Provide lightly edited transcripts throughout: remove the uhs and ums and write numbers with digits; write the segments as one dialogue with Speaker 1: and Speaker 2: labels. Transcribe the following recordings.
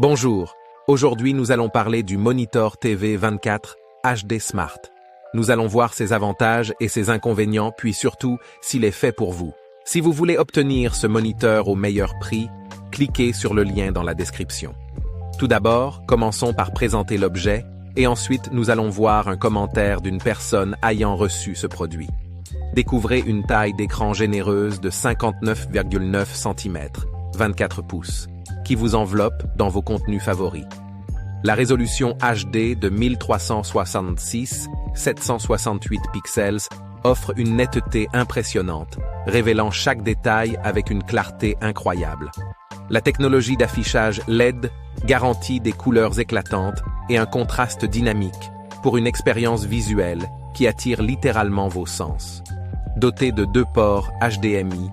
Speaker 1: Bonjour, aujourd'hui nous allons parler du Monitor TV 24 HD Smart. Nous allons voir ses avantages et ses inconvénients, puis surtout s'il est fait pour vous. Si vous voulez obtenir ce moniteur au meilleur prix, cliquez sur le lien dans la description. Tout d'abord, commençons par présenter l'objet, et ensuite nous allons voir un commentaire d'une personne ayant reçu ce produit. Découvrez une taille d'écran généreuse de 59,9 cm, 24 pouces, qui vous enveloppe dans vos contenus favoris. La résolution HD de 1366-768 pixels offre une netteté impressionnante, révélant chaque détail avec une clarté incroyable. La technologie d'affichage LED garantit des couleurs éclatantes et un contraste dynamique pour une expérience visuelle qui attire littéralement vos sens. Doté de 2 ports HDMI,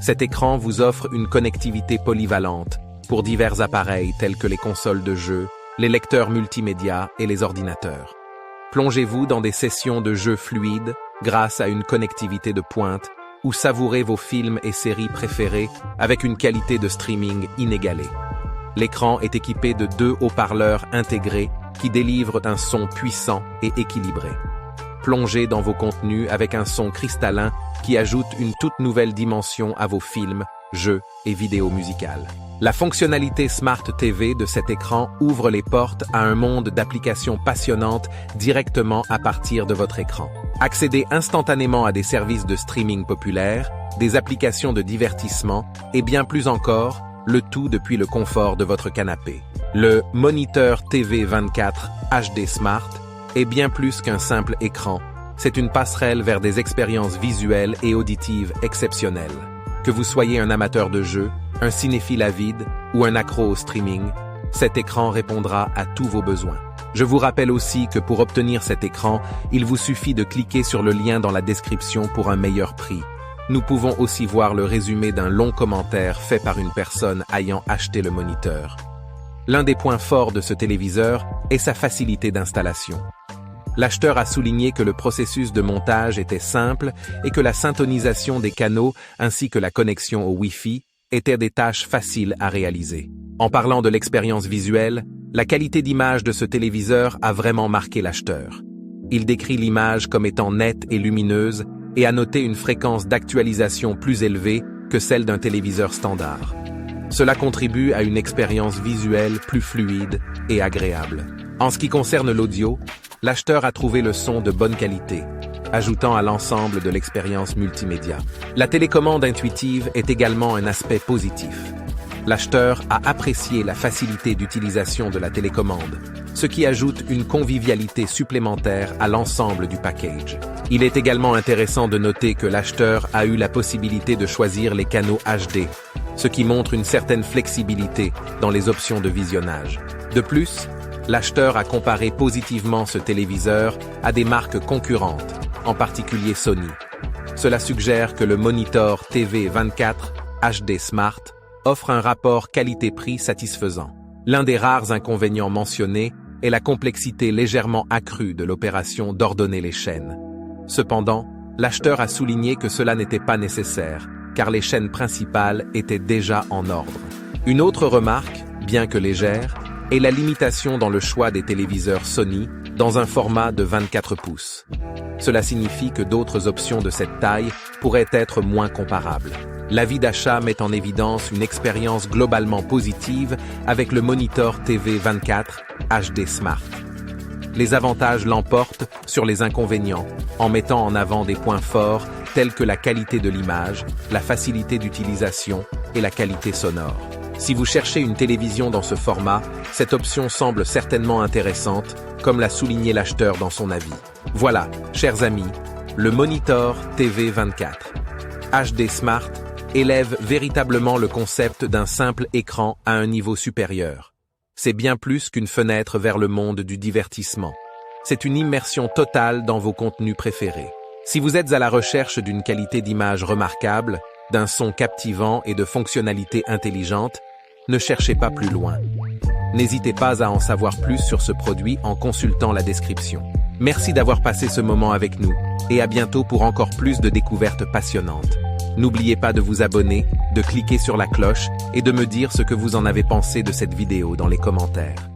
Speaker 1: cet écran vous offre une connectivité polyvalente pour divers appareils tels que les consoles de jeux, les lecteurs multimédia et les ordinateurs. Plongez-vous dans des sessions de jeux fluides grâce à une connectivité de pointe ou savourez vos films et séries préférés avec une qualité de streaming inégalée. L'écran est équipé de 2 haut-parleurs intégrés qui délivrent un son puissant et équilibré. Plongez dans vos contenus avec un son cristallin qui ajoute une toute nouvelle dimension à vos films, jeux et vidéos musicales. La fonctionnalité Smart TV de cet écran ouvre les portes à un monde d'applications passionnantes directement à partir de votre écran. Accédez instantanément à des services de streaming populaires, des applications de divertissement et bien plus encore, le tout depuis le confort de votre canapé. Le Monitor TV 24 HD Smart est bien plus qu'un simple écran. C'est une passerelle vers des expériences visuelles et auditives exceptionnelles. Que vous soyez un amateur de jeux, un cinéphile avide ou un accro au streaming, cet écran répondra à tous vos besoins. Je vous rappelle aussi que pour obtenir cet écran, il vous suffit de cliquer sur le lien dans la description pour un meilleur prix. Nous pouvons aussi voir le résumé d'un long commentaire fait par une personne ayant acheté le moniteur. L'un des points forts de ce téléviseur est sa facilité d'installation. L'acheteur a souligné que le processus de montage était simple et que la syntonisation des canaux ainsi que la connexion au Wi-Fi étaient des tâches faciles à réaliser. En parlant de l'expérience visuelle, la qualité d'image de ce téléviseur a vraiment marqué l'acheteur. Il décrit l'image comme étant nette et lumineuse et a noté une fréquence d'actualisation plus élevée que celle d'un téléviseur standard. Cela contribue à une expérience visuelle plus fluide et agréable. En ce qui concerne l'audio, l'acheteur a trouvé le son de bonne qualité, ajoutant à l'ensemble de l'expérience multimédia. La télécommande intuitive est également un aspect positif. L'acheteur a apprécié la facilité d'utilisation de la télécommande, ce qui ajoute une convivialité supplémentaire à l'ensemble du package. Il est également intéressant de noter que l'acheteur a eu la possibilité de choisir les canaux HD, ce qui montre une certaine flexibilité dans les options de visionnage. De plus, l'acheteur a comparé positivement ce téléviseur à des marques concurrentes, en particulier Sony. Cela suggère que le Monitor TV 24 HD Smart offre un rapport qualité-prix satisfaisant. L'un des rares inconvénients mentionnés est la complexité légèrement accrue de l'opération d'ordonner les chaînes. Cependant, l'acheteur a souligné que cela n'était pas nécessaire, car les chaînes principales étaient déjà en ordre. Une autre remarque, bien que légère, est la limitation dans le choix des téléviseurs Sony dans un format de 24 pouces. Cela signifie que d'autres options de cette taille pourraient être moins comparables. L'avis d'achat met en évidence une expérience globalement positive avec le Monitor TV 24 HD Smart. Les avantages l'emportent sur les inconvénients en mettant en avant des points forts tels que la qualité de l'image, la facilité d'utilisation et la qualité sonore. Si vous cherchez une télévision dans ce format, cette option semble certainement intéressante, comme l'a souligné l'acheteur dans son avis. Voilà, chers amis, le Monitor TV 24 HD Smart élève véritablement le concept d'un simple écran à un niveau supérieur. C'est bien plus qu'une fenêtre vers le monde du divertissement. C'est une immersion totale dans vos contenus préférés. Si vous êtes à la recherche d'une qualité d'image remarquable, d'un son captivant et de fonctionnalités intelligentes, ne cherchez pas plus loin. N'hésitez pas à en savoir plus sur ce produit en consultant la description. Merci d'avoir passé ce moment avec nous et à bientôt pour encore plus de découvertes passionnantes. N'oubliez pas de vous abonner de cliquer sur la cloche et de me dire ce que vous en avez pensé de cette vidéo dans les commentaires.